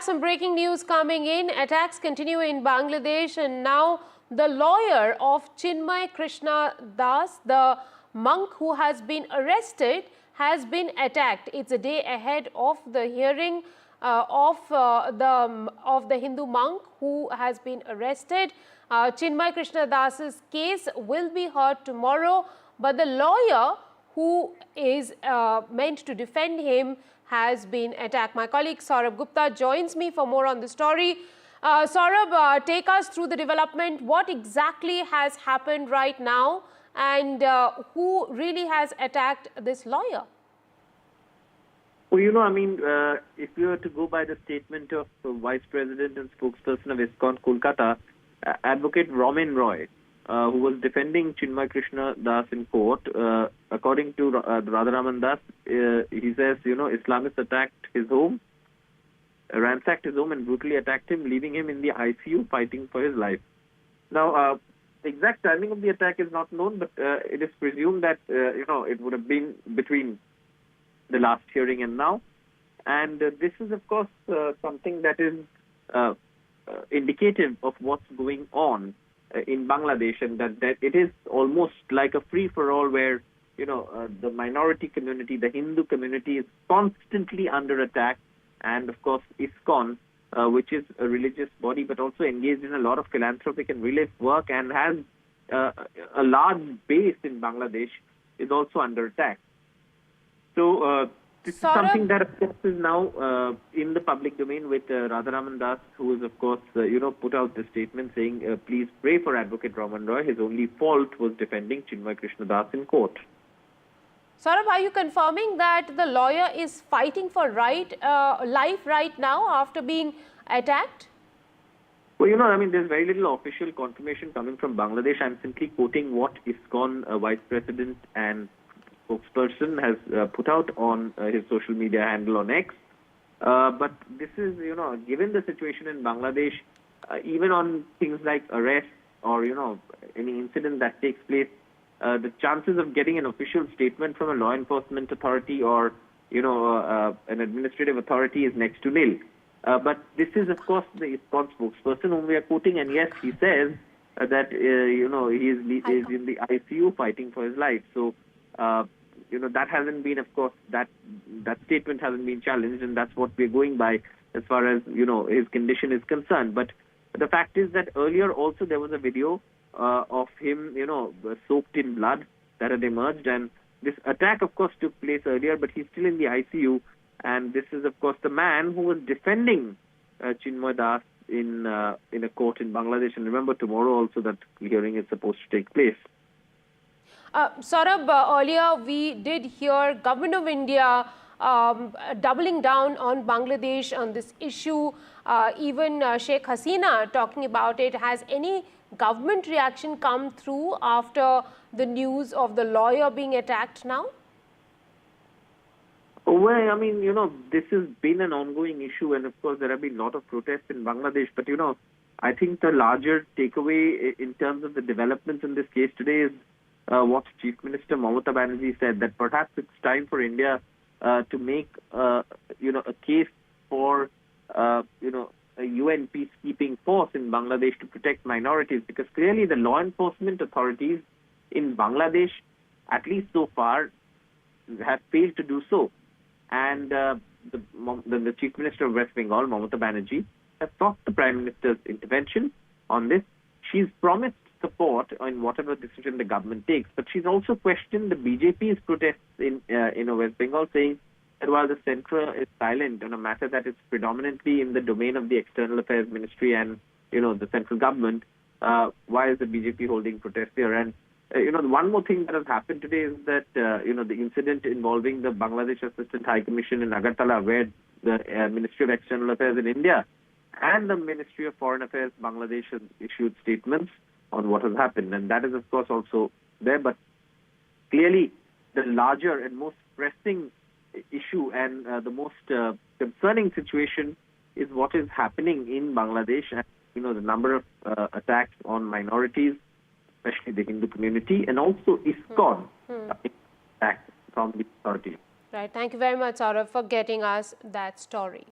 Some breaking news coming in. Attacks continue in Bangladesh, and now the lawyer of Chinmoy Krishna Das, the monk who has been arrested, has been attacked. It's a day ahead of the hearing of the Hindu monk who has been arrested. Chinmoy Krishna Das's case will be heard tomorrow, but the lawyer who is meant to defend him has been attacked. My colleague Saurabh Gupta joins me for more on the story. Saurabh, take us through the development. What exactly has happened right now, and who really has attacked this lawyer? Well, if you were to go by the statement of the Vice President and spokesperson of ISKCON, Kolkata, Advocate Ramen Roy, who was defending Chinmoy Krishna Das in court, according to Radharaman Das, he says, Islamists attacked his home, ransacked his home and brutally attacked him, leaving him in the ICU fighting for his life. Now, the exact timing of the attack is not known, but it is presumed that, it would have been between the last hearing and now. And this is, of course, something that is indicative of what's going on in Bangladesh, and that it is almost like a free-for-all where, the minority community, the Hindu community is constantly under attack. And, of course, ISKCON, which is a religious body but also engaged in a lot of philanthropic and relief work and has a large base in Bangladesh, is also under attack. So this is something that, of course, is now in the public domain with Radharaman Das, who is, of course, put out the statement saying, please pray for Advocate Ramen Roy. His only fault was defending Chinmoy Krishna Das in court. Saurabh, are you confirming that the lawyer is fighting for life right now after being attacked? Well, there's very little official confirmation coming from Bangladesh. I'm simply quoting what ISKCON Vice President and spokesperson has put out on his social media handle on X. But this is, given the situation in Bangladesh, even on things like arrest or, any incident that takes place, the chances of getting an official statement from a law enforcement authority or, an administrative authority is next to nil. But this is, of course, the ISKCON spokesperson whom we are quoting, and yes, he says that, he is in the ICU fighting for his life. So, that hasn't been, of course, that statement hasn't been challenged, and that's what we're going by as far as, his condition is concerned. But the fact is that earlier also there was a video of him, soaked in blood that had emerged, and this attack, of course, took place earlier, but he's still in the ICU, and this is, of course, the man who was defending Chinmoy Das in a court in Bangladesh. And remember, tomorrow also that hearing is supposed to take place. Saurabh, earlier we did hear Government of India doubling down on Bangladesh on this issue, even Sheikh Hasina talking about it. Has any government reaction come through after the news of the lawyer being attacked now? Well, this has been an ongoing issue, and of course there have been a lot of protests in Bangladesh. But, I think the larger takeaway in terms of the developments in this case today is what Chief Minister Mamata Banerjee said, that perhaps it's time for India to make, a case for, a UN peacekeeping force in Bangladesh to protect minorities, because clearly the law enforcement authorities in Bangladesh, at least so far, have failed to do so. And the Chief Minister of West Bengal, Mamata Banerjee, has sought the Prime Minister's intervention on this. She's promised support in whatever decision the government takes, but she's also questioned the BJP's protests in West Bengal, saying that while the centre is silent on a matter that is predominantly in the domain of the External Affairs Ministry and the central government, why is the BJP holding protests here? And one more thing that has happened today is that the incident involving the Bangladesh Assistant High Commission in Agartala, where the Ministry of External Affairs in India and the Ministry of Foreign Affairs Bangladesh has issued statements on what has happened, and that is, of course, also there. But clearly, the larger and most pressing issue and the most concerning situation is what is happening in Bangladesh, and the number of attacks on minorities, especially the Hindu community, and also ISKCON attacks from the authorities. Right. Thank you very much, Saurabh, for getting us that story.